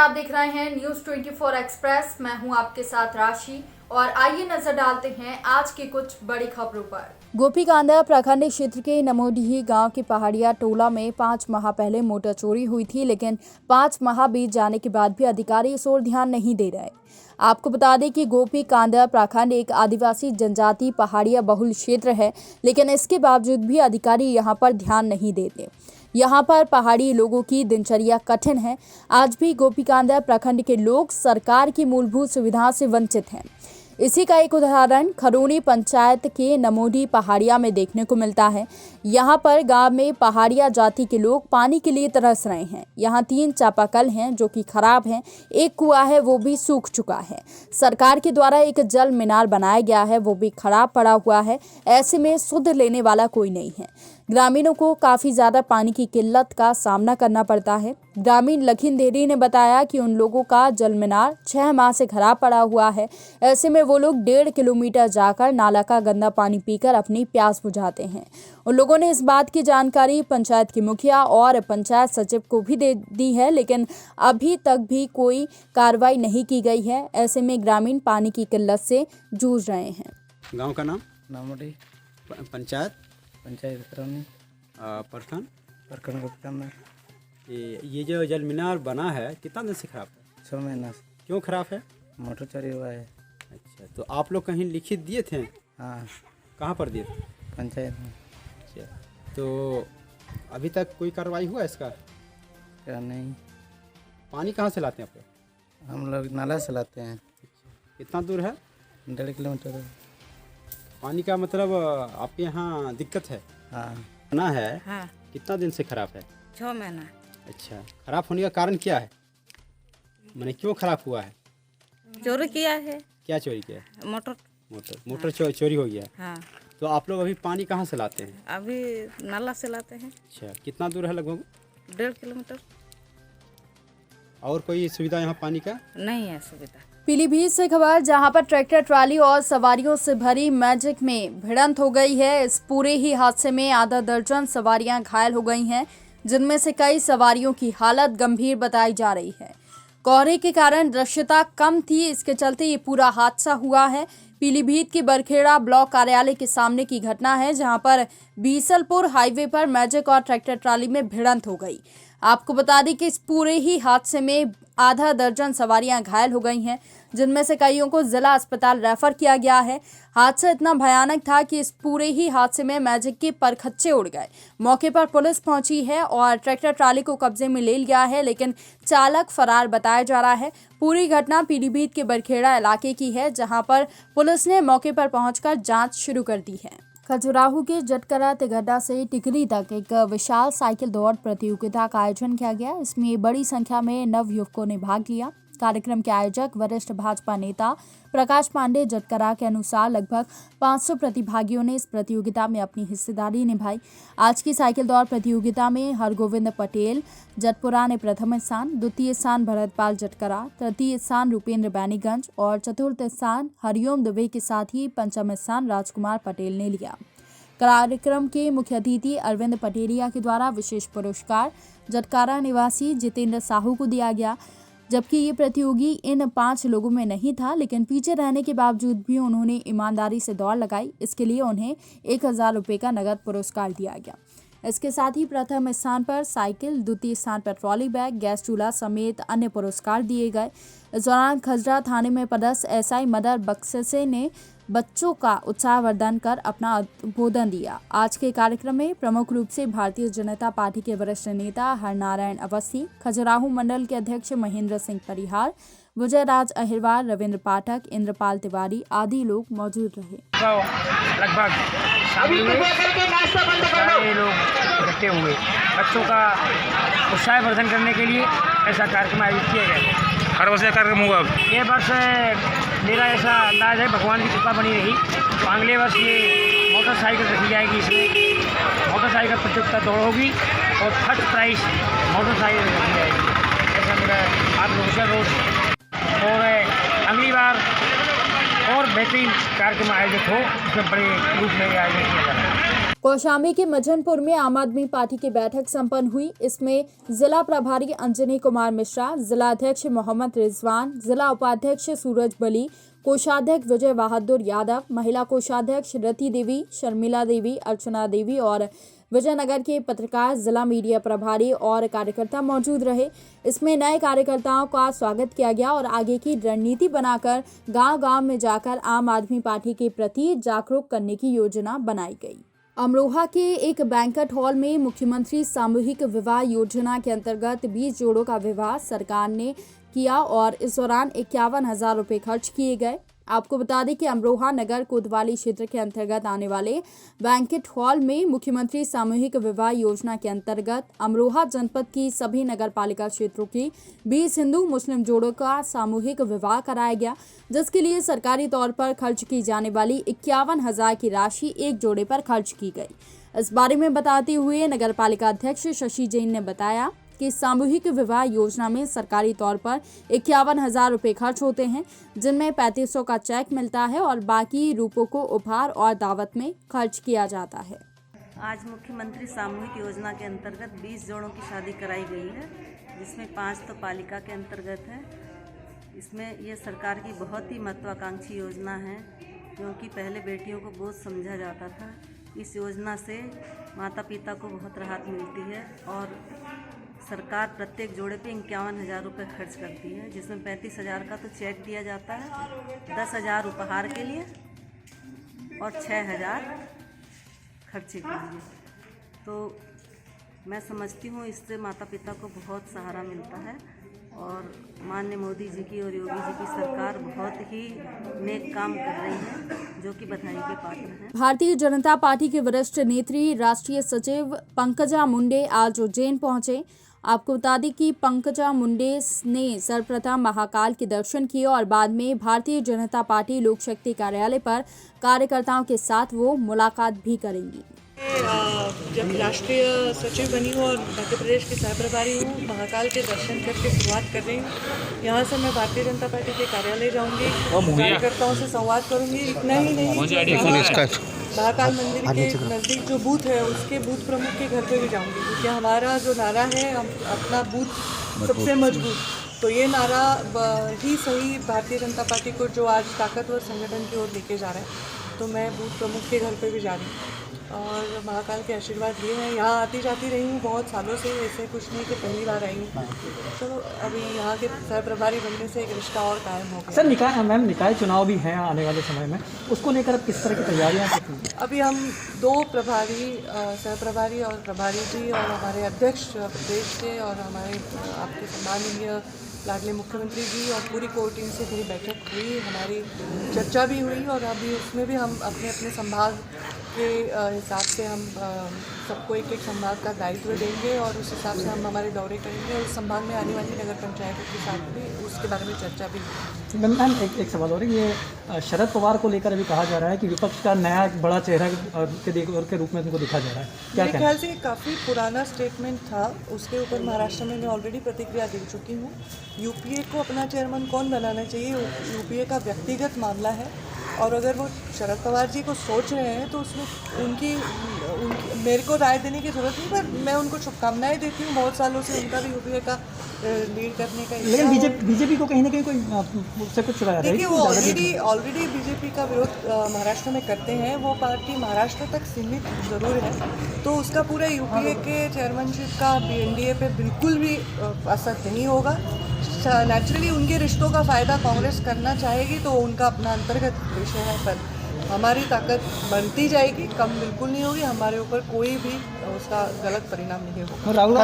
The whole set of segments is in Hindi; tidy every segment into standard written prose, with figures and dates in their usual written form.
आप देख रहे हैं न्यूज़ 24 एक्सप्रेस। मैं हूं आपके साथ राशि और आइए नजर डालते हैं आज की कुछ बड़ी खबरों पर। गोपीकांदा प्रखंड क्षेत्र के नमोडीही गांव के पहाड़िया टोला में 5 माह पहले मोटर चोरी हुई थी, लेकिन 5 माह बीत जाने के बाद भी अधिकारी इस ओर ध्यान नहीं दे रहे। आपको बता दें कि गोपीकांदा प्रखंड एक आदिवासी जनजाति पहाड़िया बहुल क्षेत्र है, लेकिन इसके बावजूद भी अधिकारी यहां पर ध्यान नहीं देते। यहाँ पर पहाड़ी लोगों की दिनचर्या कठिन है। आज भी गोपीकांदा प्रखंड के लोग सरकार की मूलभूत सुविधा से वंचित हैं। इसी का एक उदाहरण खरोनी पंचायत के नमोडी पहाड़िया में देखने को मिलता है। यहाँ पर गांव में पहाड़िया जाति के लोग पानी के लिए तरस रहे हैं। यहाँ 3 चापाकल हैं जो कि खराब हैं, एक कुआं है वो भी सूख चुका है। सरकार के द्वारा एक जल मीनार बनाया गया है, वो भी खराब पड़ा हुआ है। ऐसे में शुद्ध लेने वाला कोई नहीं है। ग्रामीणों को काफ़ी ज़्यादा पानी की किल्लत का सामना करना पड़ता है। ग्रामीण लखीन देरी ने बताया कि उन लोगों का जल मीनार 6 माह से खराब पड़ा हुआ है। ऐसे में वो लोग 1.5 किलोमीटर जाकर नाला का गंदा पानी पीकर अपनी प्यास बुझाते हैं। उन लोगों ने इस बात की जानकारी पंचायत की मुखिया और पंचायत सचिव को भी दे दी है, लेकिन अभी तक भी कोई कार्रवाई नहीं की गई है। ऐसे में ग्रामीण पानी की किल्लत से जूझ रहे हैं। गाँव का नाम नामोडी पंचायत खरोनी प्रखंड गोपीकांदा। ये जो जल मीनार बना है कितना दिन से खराब है? 6 महीना से क्यों खराब है? मोटर चोरी हुआ है। अच्छा, तो आप लोग कहीं लिखित दिए थे? हाँ, कहाँ पर दिए थे? पंचायत में। अच्छा, तो अभी तक कोई कार्रवाई हुआ इसका? क्या नहीं, पानी कहाँ से लाते हैं आप लोग? हम लोग नाला से लाते हैं। कितना दूर है? 1.5 किलोमीटर। पानी का मतलब आपके यहाँ दिक्कत है? हाँ, बना है। हाँ, कितना दिन से खराब है? 6 महीना। अच्छा, खराब होने का कारण क्या है? मैंने क्यों खराब हुआ है? चोरी किया है। क्या चोरी किया है? मोटर। चोरी हो गया है। हाँ, तो आप लोग अभी पानी कहाँ से लाते हैं? अभी नाला से लाते हैं। अच्छा, कितना दूर है लगभग? 1.5 किलोमीटर। और कोई सुविधा यहाँ पानी का नहीं है सुविधा। पीलीभीत से खबर, जहां पर ट्रैक्टर ट्राली और सवारियों से भरी मैजिक में भिड़ंत हो गई है। इस पूरे ही हादसे में आधा दर्जन सवारियां घायल हो गई हैं, जिनमें से कई सवारियों की हालत गंभीर बताई जा रही है। कोहरे के कारण दृश्यता कम थी, इसके चलते ये पूरा हादसा हुआ है। पीलीभीत के बरखेड़ा ब्लॉक कार्यालय के सामने की घटना है, जहां पर बीसलपुर हाईवे पर मैजिक और ट्रैक्टर ट्राली में भिड़ंत हो गई। आपको बता दें कि इस पूरे ही हादसे में आधा दर्जन सवारियां घायल हो गई हैं, जिनमें से कईयों को जिला अस्पताल रेफर किया गया है। हादसा इतना भयानक था कि इस पूरे ही हादसे में मैजिक के परखच्चे उड़ गए। मौके पर पुलिस पहुंची है और ट्रैक्टर ट्राली को कब्जे में ले लिया है, लेकिन चालक फरार बताया जा रहा है। पूरी घटना पीलीभीत के बरखेड़ा इलाके की है, जहां पर पुलिस ने मौके पर पहुंचकर जांच शुरू कर दी है। खजुराहो के जटकरा तिगड्डा से टिकरी तक एक विशाल साइकिल दौड़ प्रतियोगिता का आयोजन किया गया। इसमें बड़ी संख्या में नव युवकों ने भाग लिया। कार्यक्रम के आयोजक वरिष्ठ भाजपा नेता प्रकाश पांडे जटकरा के अनुसार लगभग 500 प्रतिभागियों ने इस प्रतियोगिता में अपनी हिस्सेदारी निभाई। आज की साइकिल दौड़ प्रतियोगिता में हरगोविंद पटेल जटपुरा ने प्रथम स्थान, द्वितीय स्थान भरतपाल जटकरा, तृतीय स्थान रूपेंद्र बैनीगंज और चतुर्थ स्थान हरिओम दुबे के साथ ही पंचम स्थान राजकुमार पटेल ने लिया। कार्यक्रम के मुख्य अतिथि अरविंद पटेरिया के द्वारा विशेष पुरस्कार जटकारा निवासी जितेंद्र साहू को दिया गया। जबकि ये प्रतियोगी इन 5 लोगों में नहीं था, लेकिन पीछे रहने के बावजूद भी उन्होंने ईमानदारी से दौड़ लगाई। इसके लिए उन्हें 1000 रुपये का नगद पुरस्कार दिया गया। इसके साथ ही प्रथम स्थान पर साइकिल, द्वितीय स्थान पर ट्रॉली बैग, गैस चूल्हा समेत अन्य पुरस्कार दिए गए। इस दौरान खजरा थाने में पदस्थ एसआई मदर बक्से ने बच्चों का उत्साहवर्धन कर अपना उद्बोधन दिया। आज के कार्यक्रम में प्रमुख रूप से भारतीय जनता पार्टी के वरिष्ठ नेता हरनारायण अवस्थी, खजुराहो मंडल के अध्यक्ष महेंद्र सिंह परिहार, विजय राज अहिरवार, रविंद्र पाठक, इंद्रपाल तिवारी आदि लोग मौजूद रहे। लगभग लोग इकट्ठे हुए बच्चों का उत्साहवर्धन करने के लिए ऐसा कार्यक्रम आयोजित किया गया। हर वर्ष कार्यक्रम होगा? ये वर्ष मेरा ऐसा अंदाज है, भगवान की कृपा बनी रही तो अगले वर्ष ये मोटरसाइकिल रखी जाएगी। इसमें मोटरसाइकिल प्रतियोगिता दौड़ होगी और फर्स्ट प्राइज मोटरसाइकिल रखी जाएगी। ऐसा मेरा आप लोगों से रोज और अगली बार और बेहतरीन कार्यक्रम आयोजित हो, उसमें बड़े रूप में आयोजित किया जा रहा है। कौशाम्बी के मजनपुर में आम आदमी पार्टी की बैठक संपन्न हुई। इसमें जिला प्रभारी अंजनी कुमार मिश्रा, जिला अध्यक्ष मोहम्मद रिजवान, जिला उपाध्यक्ष सूरज बली, कोषाध्यक्ष विजय बहादुर यादव, महिला कोषाध्यक्ष रति देवी, शर्मिला देवी, अर्चना देवी और विजयनगर के पत्रकार, जिला मीडिया प्रभारी और कार्यकर्ता मौजूद रहे। इसमें नए कार्यकर्ताओं का स्वागत किया गया और आगे की रणनीति बनाकर गांव-गांव में जाकर आम आदमी पार्टी के प्रति जागरूक करने की योजना बनाई गई। अमरोहा के एक बैंक्वेट हॉल में मुख्यमंत्री सामूहिक विवाह योजना के अंतर्गत 20 जोड़ों का विवाह सरकार ने किया और इस दौरान 51,000 रुपये खर्च किए गए। आपको बता दें कि अमरोहा नगर कोतवाली क्षेत्र के अंतर्गत आने वाले बैंक्वेट हॉल में मुख्यमंत्री सामूहिक विवाह योजना के अंतर्गत अमरोहा जनपद की सभी नगर पालिका क्षेत्रों की 20 हिंदू मुस्लिम जोड़ों का सामूहिक विवाह कराया गया, जिसके लिए सरकारी तौर पर खर्च की जाने वाली 51,000 की राशि एक जोड़े पर खर्च की गई। इस बारे में बताते हुए नगर पालिका अध्यक्ष शशि जैन ने बताया कि सामूहिक विवाह योजना में सरकारी तौर पर 51,000 रुपये खर्च होते हैं, जिनमें 3500 का चेक मिलता है और बाकी रूपों को उपहार और दावत में खर्च किया जाता है। आज मुख्यमंत्री सामूहिक योजना के अंतर्गत 20 जोड़ों की शादी कराई गई है, जिसमें 5 तो पालिका के अंतर्गत है। इसमें ये सरकार की बहुत ही महत्वाकांक्षी योजना है, क्योंकि पहले बेटियों को बोझ समझा जाता था। इस योजना से माता पिता को बहुत राहत मिलती है और सरकार प्रत्येक जोड़े पे 51,000 रुपये खर्च करती है, जिसमें 35,000 का तो चेक दिया जाता है, 10,000 उपहार के लिए और 6,000 खर्चे के लिए। तो मैं समझती हूँ इससे माता पिता को बहुत सहारा मिलता है और माननीय मोदी जी की और योगी जी की सरकार बहुत ही नेक काम कर रही है, जो कि बधाई के पात्र हैं। भारतीय जनता पार्टी के वरिष्ठ नेत्री राष्ट्रीय सचिव पंकजा मुंडे आज उज्जैन पहुंचे। आपको बता दें कि पंकजा मुंडे ने सर्वप्रथम महाकाल के दर्शन किए और बाद में भारतीय जनता पार्टी लोक शक्ति कार्यालय पर कार्यकर्ताओं के साथ वो मुलाकात भी करेंगी। जब राष्ट्रीय सचिव बनी हूँ और मध्य प्रदेश की सह प्रभारी हूँ, महाकाल के दर्शन करके शुरुआत कर रही हूँ। यहाँ से मैं भारतीय जनता पार्टी के कार्यालय जाऊँगी, कार्यकर्ताओं से संवाद करूँगी। इतना ही नहीं, महाकाल मंदिर के नज़दीक जो बूथ है उसके बूथ प्रमुख के घर पे भी जाऊँगी, क्योंकि हमारा जो नारा है हम अपना बूथ सबसे मजबूत, तो ये नारा ही सही भारतीय जनता पार्टी को जो आज ताकतवर संगठन की ओर लेके जा रहा है। तो मैं बूथ प्रमुख के घर पे भी जा रही हूँ और महाकाल के आशीर्वाद लिए हैं। यहाँ आती जाती रही हूँ बहुत सालों से, ऐसे कुछ नहीं कि पहली बार आई हूँ। तो अभी यहाँ के सह प्रभारी बनने से एक रिश्ता और कायम हो गया। सर निकाय चुनाव भी हैं आने वाले समय में, उसको लेकर अब किस तरह की तैयारियाँ करती हैं? अभी हम 2 प्रभारी, सह प्रभारी और प्रभारी जी और हमारे अध्यक्ष प्रदेश के और हमारे आपके सम्माननीय लाडले मुख्यमंत्री जी और पूरी कोर टीम से मेरी बैठक हुई, हमारी चर्चा भी हुई और अभी उसमें भी हम अपने अपने संभाग के हिसाब से हम सबको एक संभाग का दायित्व देंगे और उस हिसाब से हम हमारे दौरे करेंगे और उस संभाग में आने वाली नगर पंचायतों के साथ भी उसके बारे में चर्चा भी हुई। मैम एक सवाल और है, ये शरद पवार को लेकर अभी कहा जा रहा है कि विपक्ष का नया बड़ा चेहरा के रूप में उनको दिखा जा रहा है, क्या मेरे ख्याल से काफ़ी पुराना स्टेटमेंट था, उसके ऊपर महाराष्ट्र में मैं ऑलरेडी प्रतिक्रिया दे चुकी हूँ। यूपीए को अपना चेयरमैन कौन बनाना चाहिए, यूपीए का व्यक्तिगत मामला है और अगर वो शरद पवार जी को सोच रहे हैं तो उसमें उनकी मेरे को राय देने की जरूरत नहीं, पर मैं उनको शुभकामनाएं देती हूँ। बहुत सालों से उनका भी यूपीए का लीड करने का, लेकिन बीजेपी को कहीं ना कहीं कोई उससे कुछ चुराया है। देखिए वो ऑलरेडी बीजेपी का विरोध महाराष्ट्र में करते हैं, वो पार्टी महाराष्ट्र तक सीमित ज़रूर है, तो उसका पूरा यूपीए के चेयरमैनशिप का एनडीए पे बिल्कुल भी असर नहीं होगा। नेचुरली उनके रिश्तों का फ़ायदा कांग्रेस करना चाहेगी तो उनका अपना अंतर्गत विषय है, पर हमारी ताकत बढ़ती जाएगी, कम बिल्कुल नहीं होगी। हमारे ऊपर कोई भी उसका गलत परिणाम नहीं होगा। राहुल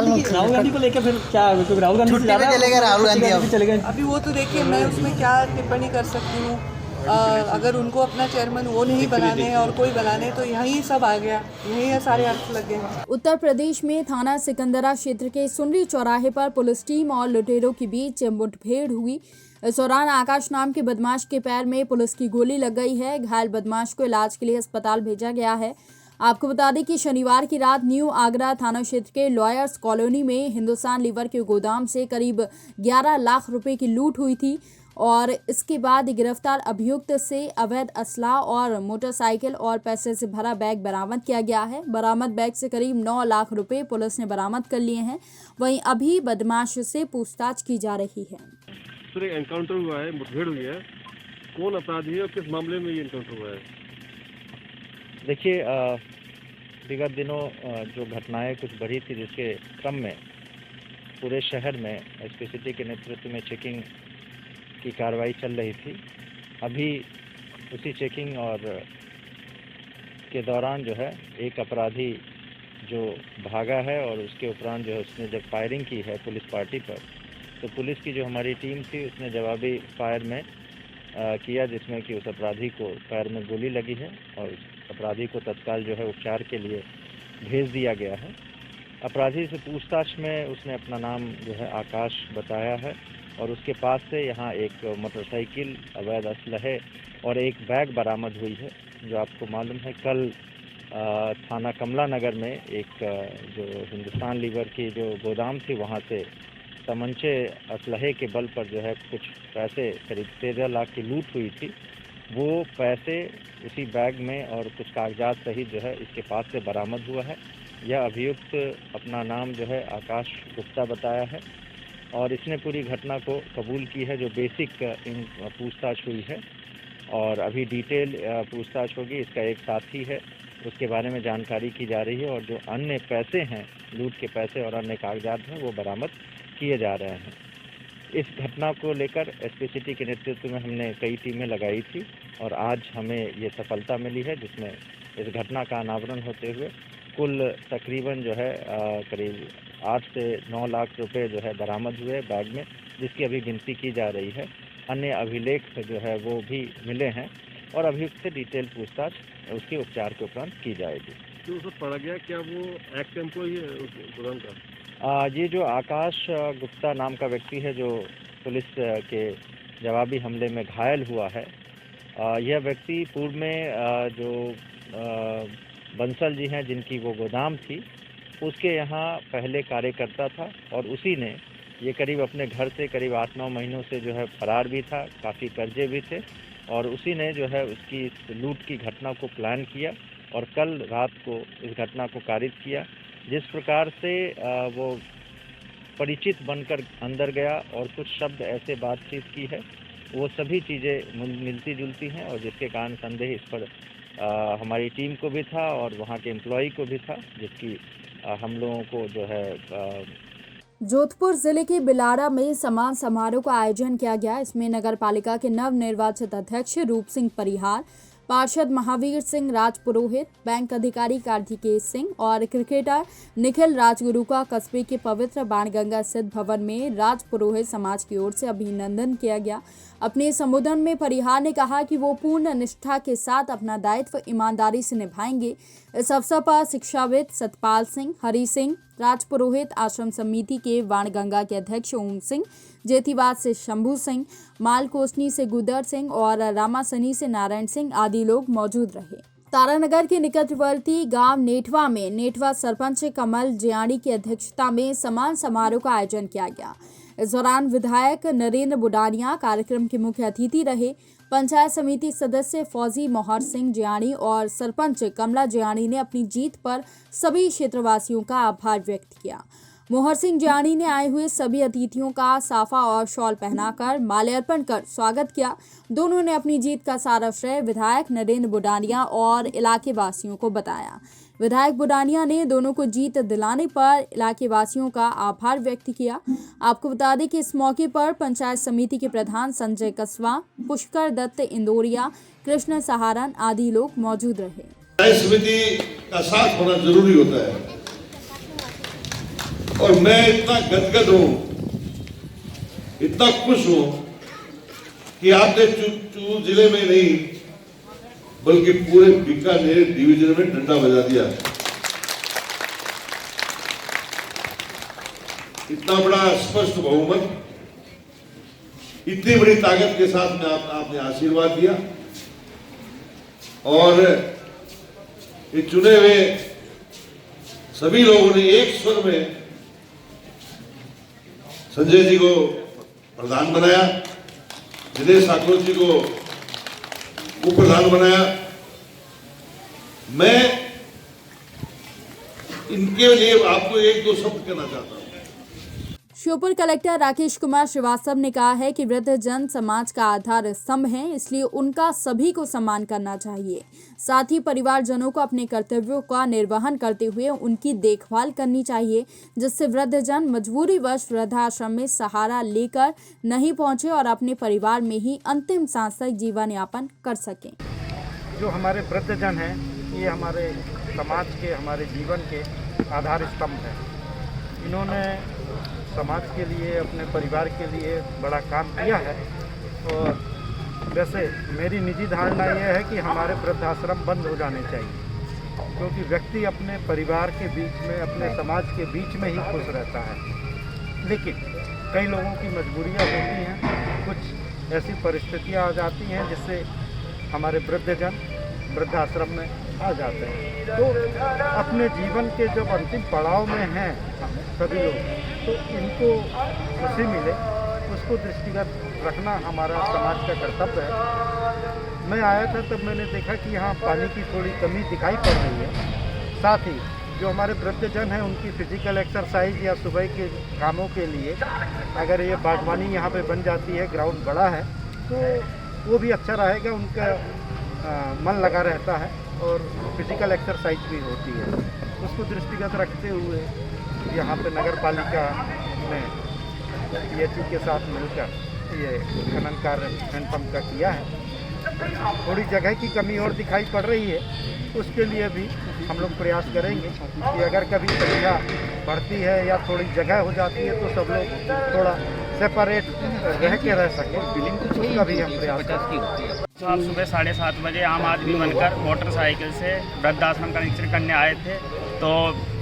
गांधी को लेकर फिर क्या, राहुल गांधी चलेगा? अभी वो तो देखिए, मैं उसमें क्या टिप्पणी कर सकती हूँ। अगर उनको अपना चेयरमैन वो नहीं बनाने और कोई बनाने, तो यहीं सब आ गया, यहीं सारे अर्थ लग गए। उत्तर प्रदेश में थाना सिकंदरा क्षेत्र के सुनरी चौराहे पर पुलिस टीम और लुटेरों के बीच मुठभेड़ हुई। इस दौरान आकाश नाम के बदमाश के पैर में पुलिस की गोली लग गई है। घायल बदमाश को इलाज के लिए अस्पताल भेजा गया है। आपको बता दें कि शनिवार की रात न्यू आगरा थाना क्षेत्र के लॉयर्स कॉलोनी में हिंदुस्तान लीवर के गोदाम से करीब 11 लाख रुपए की लूट हुई थी और इसके बाद गिरफ्तार अभियुक्त से अवैध असला और मोटरसाइकिल और पैसे से भरा बैग बरामद किया गया है। बरामद बैग से करीब 9 लाख रुपए पुलिस ने बरामद कर लिए हैं। वहीं अभी बदमाश से पूछताछ की जा रही है। सर, एक एनकाउंटर हुआ है, मुठभेड़ हुई है, कौन अपराधी है और किस मामले में ये एनकाउंटर हुआ है? देखिए, विगत दिनों जो घटनाएं कुछ बढ़ी थी, जिसके क्रम में पूरे शहर में एसपी सिटी के नेतृत्व में चेकिंग की कार्रवाई चल रही थी। अभी उसी चेकिंग और के दौरान जो है एक अपराधी जो भागा है और उसके उपरांत जो है उसने जब फायरिंग की है पुलिस पार्टी पर, तो पुलिस की जो हमारी टीम थी उसने जवाबी फायर में किया, जिसमें कि उस अपराधी को पैर में गोली लगी है और उस अपराधी को तत्काल जो है उपचार के लिए भेज दिया गया है। अपराधी से पूछताछ में उसने अपना नाम जो है आकाश बताया है और उसके पास से यहाँ एक मोटरसाइकिल, अवैध असलहे और एक बैग बरामद हुई है। जो आपको मालूम है, कल थाना कमला नगर में एक जो हिंदुस्तान लीवर की जो गोदाम थी वहाँ से तमंचे असलहे के बल पर जो है कुछ पैसे करीब 13 लाख की लूट हुई थी। वो पैसे उसी बैग में और कुछ कागजात सहित जो है इसके पास से बरामद हुआ है। यह अभियुक्त अपना नाम जो है आकाश गुप्ता बताया है और इसने पूरी घटना को कबूल की है। जो बेसिक पूछताछ हुई है और अभी डिटेल पूछताछ होगी। इसका एक साथी है, उसके बारे में जानकारी की जा रही है और जो अन्य पैसे हैं, लूट के पैसे और अन्य कागजात हैं, वो बरामद किए जा रहे हैं। इस घटना को लेकर एसपी सिटी के नेतृत्व में हमने कई टीमें लगाई थी और आज हमें ये सफलता मिली है, जिसमें इस घटना का अनावरण होते हुए कुल तकरीबन जो है करीब 8 से 9 लाख रुपए जो है बरामद हुए बैग में, जिसकी अभी गिनती की जा रही है। अन्य अभिलेख जो है वो भी मिले हैं और अभियुक्त से डिटेल पूछताछ उसके उपचार के उपरांत की जाएगी। तो उस पड़ा गया, क्या वो एक्ट एम्प्लॉय है उस गोदाम का? ये जो आकाश गुप्ता नाम का व्यक्ति है जो पुलिस के जवाबी हमले में घायल हुआ है, यह व्यक्ति पूर्व में जो बंसल जी हैं जिनकी वो गोदाम थी, उसके यहाँ पहले कार्यकर्ता था और उसी ने ये करीब अपने घर से करीब 8-9 महीनों से जो है फरार भी था, काफ़ी कर्जे भी थे और उसी ने जो है उसकी इस लूट की घटना को प्लान किया और कल रात को इस घटना को कारित किया। जिस प्रकार से वो परिचित बनकर अंदर गया और कुछ शब्द ऐसे बातचीत की है, वो सभी चीज़ें मिलती जुलती हैं और जिसके कारण संदेह इस पर हमारी टीम को भी था और वहाँ के एम्प्लॉई को भी था, जिसकी हम लोगों को जो है जोधपुर जिले के बिलाड़ा में सम्मान समारोह का आयोजन किया गया। इसमें नगर पालिका के नव निर्वाचित अध्यक्ष रूप सिंह परिहार, पार्षद महावीर सिंह राजपुरोहित, बैंक अधिकारी कार्तिकेय सिंह और क्रिकेटर निखिल राजगुरु का कस्बे के पवित्र बाणगंगा स्थित भवन में राजपुरोहित समाज की ओर से अभिनंदन किया गया। अपने संबोधन में परिहार ने कहा कि वो पूर्ण निष्ठा के साथ अपना दायित्व ईमानदारी से निभाएंगे। इस अवसर पर शिक्षाविद सतपाल सिंह, हरि सिंह, राजपुरोहित आश्रम समिति के बाणगंगा के अध्यक्ष ओम सिंह, जेतीवाद से शंभू सिंह, मालकोसनी से गुदर सिंह और रामासनी से नारायण सिंह आदि लोग मौजूद रहे। तारानगर के निकटवर्ती गांव नेठवा में नेठवा सरपंच कमल जियाणी की अध्यक्षता में सम्मान समारोह का आयोजन किया गया। इस दौरान विधायक नरेंद्र बुडानिया कार्यक्रम के मुख्य अतिथि रहे। पंचायत समिति सदस्य फौजी मोहर सिंह जियाणी और सरपंच कमला जियाणी ने अपनी जीत पर सभी क्षेत्रवासियों का आभार व्यक्त किया। मोहर सिंह जियाणी ने आए हुए सभी अतिथियों का साफा और शॉल पहनाकर माल्यार्पण कर स्वागत किया। दोनों ने अपनी जीत का सारा श्रेय विधायक नरेंद्र बुडानिया और इलाके वासियों को बताया। विधायक बुडानिया ने दोनों को जीत दिलाने पर इलाके वासियों का आभार व्यक्त किया। आपको बता दें कि इस मौके पर पंचायत समिति के प्रधान संजय कसवा, पुष्कर दत्त इंदौरिया, कृष्ण सहारन आदि लोग मौजूद रहे। पंचायत समिति का साथ होना जरूरी होता है और मैं इतना गदगद हूं, इतना खुश हूं कि आपने चूरू जिले में नहीं बल्कि पूरे बीकानेर डिवीजन में डंडा बजा दिया। इतना बड़ा स्पष्ट बहुमत, इतनी बड़ी ताकत के साथ में आपने आशीर्वाद दिया और ये चुने हुए सभी लोगों ने एक स्वर में संजय जी को प्रधान बनाया, दिनेश ठाकुर जी को उप प्रधान बनाया। मैं इनके लिए आपको एक दो शब्द कहना चाहता हूं। श्योपुर कलेक्टर राकेश कुमार श्रीवास्तव ने कहा है कि वृद्धजन समाज का आधार स्तंभ हैं, इसलिए उनका सभी को सम्मान करना चाहिए। साथ ही परिवारजनों को अपने कर्तव्यों का निर्वहन करते हुए उनकी देखभाल करनी चाहिए, जिससे वृद्धजन मजबूरीवश वृद्धाश्रम में सहारा लेकर नहीं पहुंचे और अपने परिवार में ही अंतिम सांस तक जीवन यापन कर सकें। जो हमारे वृद्धजन हैं, ये हमारे समाज के, हमारे जीवन के आधार स्तंभ हैं। इन्होंने समाज के लिए, अपने परिवार के लिए बड़ा काम किया है। और वैसे मेरी निजी धारणा यह है कि हमारे वृद्धाश्रम बंद हो जाने चाहिए, क्योंकि व्यक्ति अपने परिवार के बीच में, अपने समाज के बीच में ही खुश रहता है। लेकिन कई लोगों की मजबूरियां होती हैं, कुछ ऐसी परिस्थितियां आ जाती हैं जिससे हमारे वृद्धजन वृद्धाश्रम में आ जाते हैं। तो अपने जीवन के जब अंतिम पड़ाव में हैं सभी लोग, तो इनको खुशी मिले उसको दृष्टिगत रखना हमारा समाज का कर्तव्य है। मैं आया था तब मैंने देखा कि यहाँ पानी की थोड़ी कमी दिखाई पड़ रही है। साथ ही जो हमारे वृद्धजन हैं उनकी फिजिकल एक्सरसाइज या सुबह के कामों के लिए अगर ये बागवानी यहाँ पे बन जाती है, ग्राउंड बड़ा है, तो वो भी अच्छा रहेगा, उनका मन लगा रहता है और फिजिकल एक्सरसाइज भी होती है। उसको दृष्टिगत रखते हुए यहाँ पे नगर पालिका ने PHU के साथ मिलकर ये खनन कार्य हैंडपम्प का किया है। थोड़ी जगह की कमी और दिखाई पड़ रही है, उसके लिए भी हम लोग प्रयास करेंगे कि अगर कभी संख्या बढ़ती है या थोड़ी जगह हो जाती है तो सब लोग थोड़ा सेपरेट रह के रह सकें, उसका भी हम प्रयास करेंगे। तो आप सुबह 7:30 बजे आम आदमी बनकर मोटरसाइकिल से वृद्धाश्रम का निरीक्षण करने आए थे, तो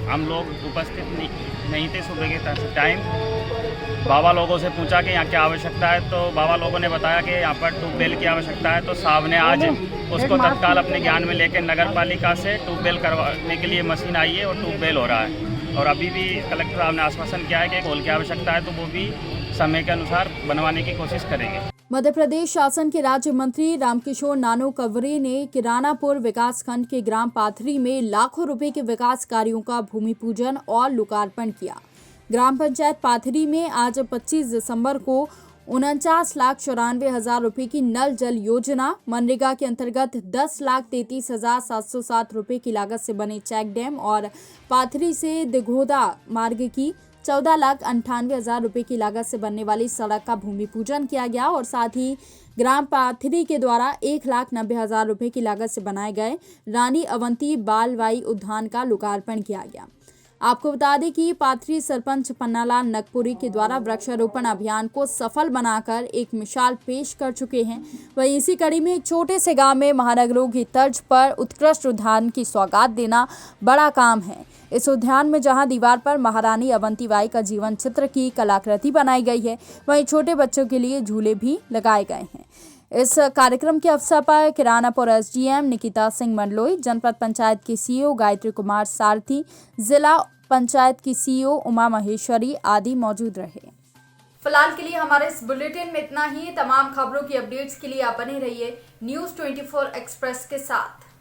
हम लोग उपस्थित नहीं थे सुबह के टाइम। बाबा लोगों से पूछा कि यहाँ क्या आवश्यकता है, तो बाबा लोगों ने बताया कि यहाँ पर ट्यूबवेल की आवश्यकता है। तो साहब ने आज उसको तत्काल अपने ज्ञान में लेकर नगर पालिका से ट्यूबवेल करवाने के लिए मशीन आई है और ट्यूबवेल हो रहा है। और अभी भी कलेक्टर साहब ने आश्वासन किया है कि होल की आवश्यकता है, तो वो भी समय के अनुसार बनवाने की कोशिश करेंगे। मध्य प्रदेश शासन के राज्य मंत्री रामकिशोर नानो कवरे ने किरानापुर विकासखंड के ग्राम पाथरी में लाखों रुपए के विकास कार्यों का भूमि पूजन और लोकार्पण किया। ग्राम पंचायत पाथरी में आज 25 दिसंबर को 49,94,000 रुपए की नल जल योजना, मनरेगा के अंतर्गत 10,33,707 रुपए की लागत से बने चेक डैम और पाथरी से दिघोदा मार्ग की 14,98,000 रुपए की लागत से बनने वाली सड़क का भूमि पूजन किया गया। और साथ ही ग्राम पाथरी के द्वारा 1,90,000 रुपए की लागत से बनाए गए रानी अवंती बालवाई उद्यान का लोकार्पण किया गया। आपको बता दें कि पाथरी सरपंच पन्नालाल नगपुरी के द्वारा वृक्षारोपण अभियान को सफल बनाकर एक मिसाल पेश कर चुके हैं। वहीं इसी कड़ी में एक छोटे से गांव में महानगरों की तर्ज पर उत्कृष्ट उद्यान की सौगात देना बड़ा काम है। इस उद्यान में जहां दीवार पर महारानी अवंतीबाई का जीवन चित्र की कलाकृति बनाई गई है, वहीं छोटे बच्चों के लिए झूले भी लगाए गए हैं। इस कार्यक्रम के अवसर पर किरानापुर SDM निकिता सिंह मंडलोई, जनपद पंचायत की CEO गायत्री कुमार सारथी, जिला पंचायत की CEO उमा महेश्वरी आदि मौजूद रहे। फिलहाल के लिए हमारे इस बुलेटिन में इतना ही। तमाम खबरों की अपडेट्स के लिए आप बने रहिए News 24 एक्सप्रेस के साथ।